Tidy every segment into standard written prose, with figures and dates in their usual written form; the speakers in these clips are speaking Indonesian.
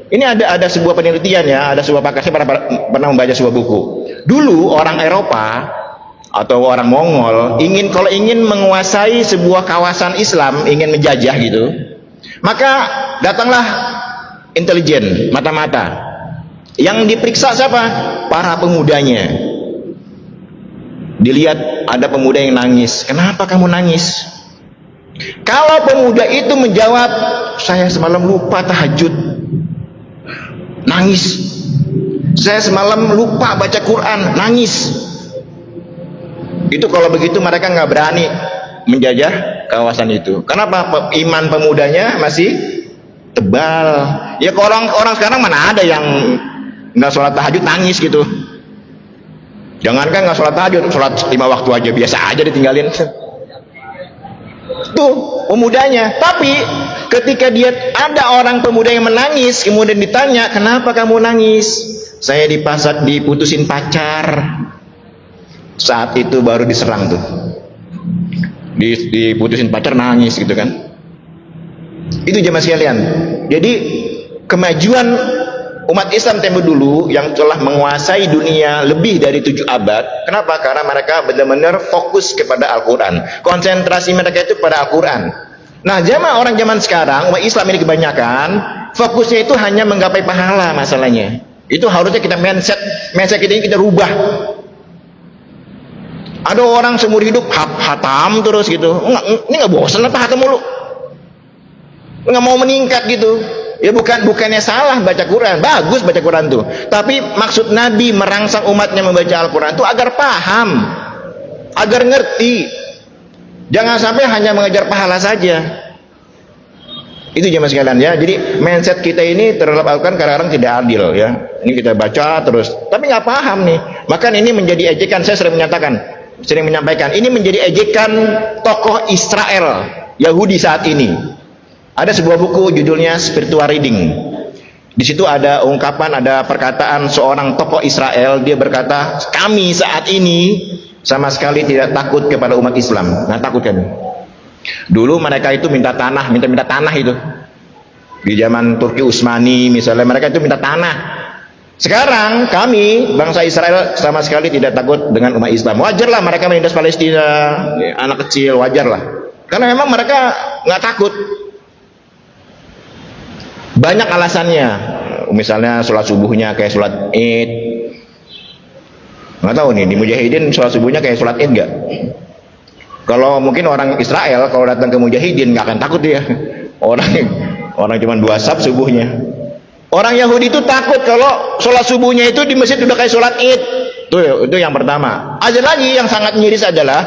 Ini ada sebuah penelitian ya, ada sebuah pakar, saya pernah membaca sebuah buku. Dulu orang Eropa atau orang Mongol kalau ingin menguasai sebuah kawasan Islam, ingin menjajah gitu, maka datanglah intelijen, mata-mata. Yang diperiksa siapa? Para pemudanya. Dilihat ada pemuda yang nangis. Kenapa kamu nangis? Kalau pemuda itu menjawab, saya semalam lupa tahajud, nangis. Saya semalam lupa baca Quran, nangis. Itu kalau begitu mereka nggak berani menjajah kawasan itu. Kenapa? Iman pemudanya masih tebal. Ya kalau orang sekarang mana ada yang nggak sholat tahajud nangis gitu. Jangankan nggak sholat tahajud, sholat 5 waktu aja biasa aja ditinggalin. Tuh pemudanya. Tapi ketika dia ada orang pemuda yang menangis, kemudian ditanya, kenapa kamu nangis? Saya diputusin pacar. Saat itu baru diserang tuh. Diputusin pacar nangis gitu kan. Itu jemaah sekalian. Jadi kemajuan umat Islam tempo dulu yang telah menguasai dunia lebih dari 7 abad. Kenapa? Karena mereka benar-benar fokus kepada Al-Quran. Konsentrasi mereka itu pada Al-Quran. Nah, orang zaman sekarang, umat Islam ini kebanyakan fokusnya itu hanya menggapai pahala masalahnya. Itu harusnya kita mindset kita ini kita rubah. Ada orang seumur hidup hatam terus gitu. Ini nggak bosan apa hatam mulu? Nggak mau meningkat gitu. Ya bukannya salah baca Quran, bagus baca Quran tuh. Tapi maksud Nabi merangsang umatnya membaca Al-Quran itu agar paham, agar ngerti. Jangan sampai hanya mengejar pahala saja. Itu jemaah sekalian ya. Jadi mindset kita ini terhadap Al-Quran kadang-kadang tidak adil ya. Ini kita baca terus, tapi nggak paham nih. Maka ini menjadi ejekan. Saya sering menyampaikan, ini menjadi ejekan tokoh Israel, Yahudi saat ini. Ada sebuah buku judulnya Spiritual Reading. Di situ ada ungkapan, ada perkataan seorang tokoh Israel. Dia berkata, kami saat ini sama sekali tidak takut kepada umat Islam. Nggak takut kami. Dulu mereka itu minta tanah itu. Di zaman Turki Utsmani misalnya, mereka itu minta tanah. Sekarang kami bangsa Israel sama sekali tidak takut dengan umat Islam. Wajarlah mereka menindas Palestina, anak kecil, wajarlah. Karena memang mereka nggak takut. Banyak alasannya, misalnya sholat subuhnya kayak sholat Id. Nggak tahu nih, di Mujahidin sholat subuhnya kayak sholat Id nggak? Kalau mungkin orang Israel kalau datang ke Mujahidin nggak akan takut dia. Orang cuma 2 saf subuhnya. Orang Yahudi itu takut kalau sholat subuhnya itu di masjid udah kayak sholat Id. Itu yang pertama. Ada lagi yang sangat miris adalah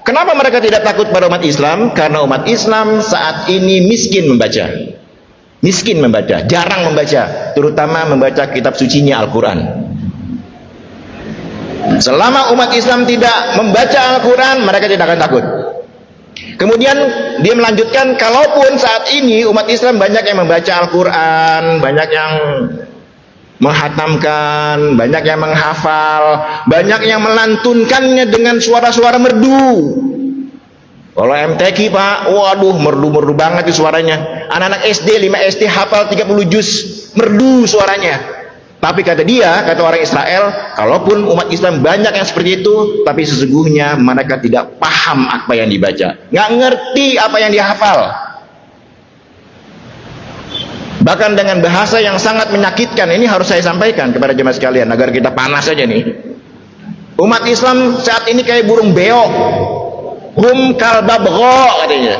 kenapa mereka tidak takut pada umat Islam? Karena umat Islam saat ini miskin membaca, jarang membaca, terutama membaca kitab sucinya Al-Quran. Selama umat Islam tidak membaca Al-Quran, mereka tidak akan takut. Kemudian dia melanjutkan, kalaupun saat ini umat Islam banyak yang membaca Al-Quran, banyak yang menghatamkan, banyak yang menghafal, banyak yang melantunkannya dengan suara-suara merdu. Kalau MTQ Pak, waduh merdu banget itu suaranya. Anak-anak SD, 5 SD hafal 30 juz, merdu suaranya. Tapi kata orang Israel, kalaupun umat Islam banyak yang seperti itu, tapi sesungguhnya mereka tidak paham apa yang dibaca, nggak ngerti apa yang dihafal. Bahkan dengan bahasa yang sangat menyakitkan, ini harus saya sampaikan kepada jemaah sekalian agar kita panas aja nih. Umat Islam saat ini kayak burung beo. Hum kalbabgho katanya.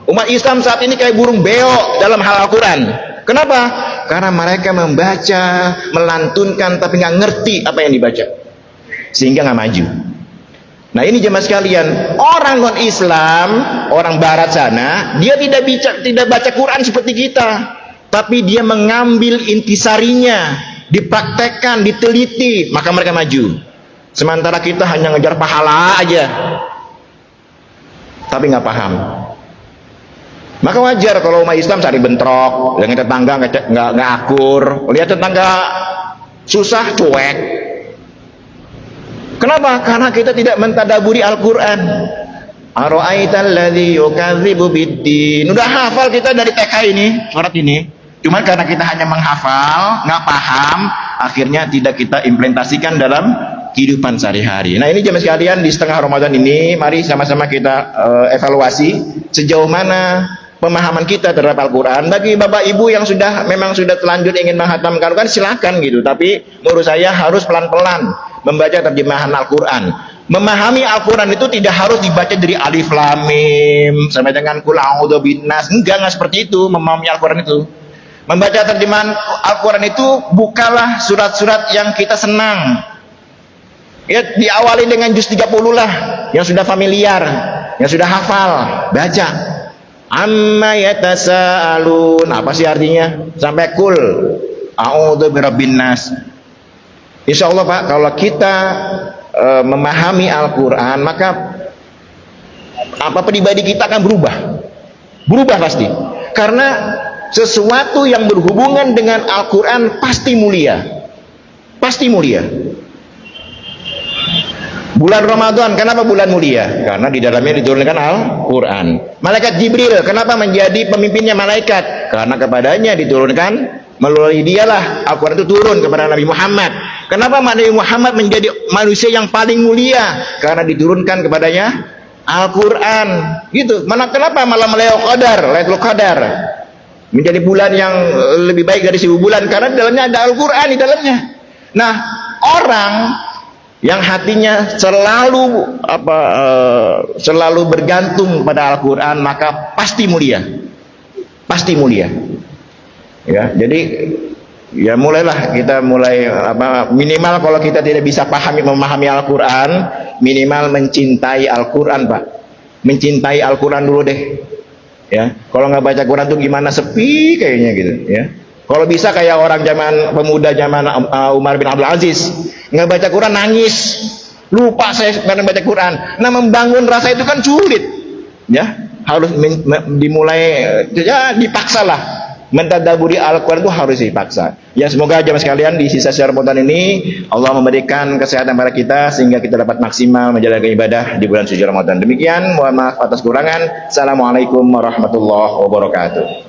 Umat Islam saat ini kayak burung beo dalam hal Al-Quran. Kenapa? Karena mereka membaca, melantunkan, tapi nggak ngerti apa yang dibaca, sehingga nggak maju. Nah ini jemaah sekalian, orang non Islam, orang Barat sana, dia tidak baca Quran seperti kita, tapi dia mengambil intisarinya, dipraktekkan, diteliti, maka mereka maju. Sementara kita hanya ngejar pahala aja, tapi nggak paham. Maka wajar kalau umat Islam saling bentrok, dengan tetangga nggak akur, lihat tetangga susah cuek. Kenapa? Karena kita tidak mentadaburi Al-Quran. Ara'aital ladzi yukadzibu biddin. Udah hafal kita dari TK ini, surat ini. Cuma karena kita hanya menghafal, nggak paham, akhirnya tidak kita implementasikan dalam kehidupan sehari-hari. Nah, ini jemaah sekalian, di setengah Ramadan ini mari sama-sama kita evaluasi sejauh mana pemahaman kita terhadap Al-Quran. Bagi bapak ibu yang memang sudah telanjur ingin menghatamkan Al-Quran, silakan gitu. Tapi menurut saya harus pelan-pelan membaca terjemahan Al-Quran. Memahami Al-Quran itu tidak harus dibaca dari alif lam mim sampai dengan qul a'udzu binnas. Enggak seperti itu memahami Al-Quran itu. Membaca terjemahan Al-Quran itu bukalah surat-surat yang kita senang. Ya, diawali dengan juz 30 lah, yang sudah familiar, yang sudah hafal, baca. Amma yatasaalun, apa sih artinya? Sampai kul a'udzu birabbin nas. Insyaallah Pak, kalau kita memahami Al-Quran, maka apa pribadi kita akan berubah pasti, karena sesuatu yang berhubungan dengan Al-Quran pasti mulia. Bulan Ramadan, kenapa bulan mulia? Karena di dalamnya diturunkan Al-Quran. Malaikat Jibril, kenapa menjadi pemimpinnya malaikat? Karena kepadanya diturunkan, melalui dialah Al-Quran itu turun kepada Nabi Muhammad. Kenapa Nabi Muhammad menjadi manusia yang paling mulia? Karena diturunkan kepadanya Al-Quran. Gitu. Kenapa malam Lailatul Qadar menjadi bulan yang lebih baik dari 1000 bulan? Karena di dalamnya ada Al-Quran di dalamnya. Nah, orang yang hatinya selalu bergantung pada Al-Quran, maka pasti mulia. Ya, jadi ya mulailah kita minimal kalau kita tidak bisa memahami Al-Quran, minimal mencintai Al-Quran, Pak. Mencintai Al-Quran dulu deh. Ya, kalau nggak baca Quran tuh gimana, sepi kayaknya gitu. Ya, kalau bisa kayak orang pemuda zaman Umar bin Abdul Aziz, nggak baca Quran nangis, lupa saya karena baca Quran. Nah, membangun rasa itu kan sulit, ya harus dimulai, ya dipaksalah. Mentadaburi Al-Quran itu harus dipaksa. Ya, semoga jemaah sekalian di sisa Ramadan ini Allah memberikan kesehatan pada kita sehingga kita dapat maksimal menjalankan ibadah di bulan suci Ramadan. Demikian, mohon maaf atas kurangan. Assalamualaikum warahmatullahi wabarakatuh.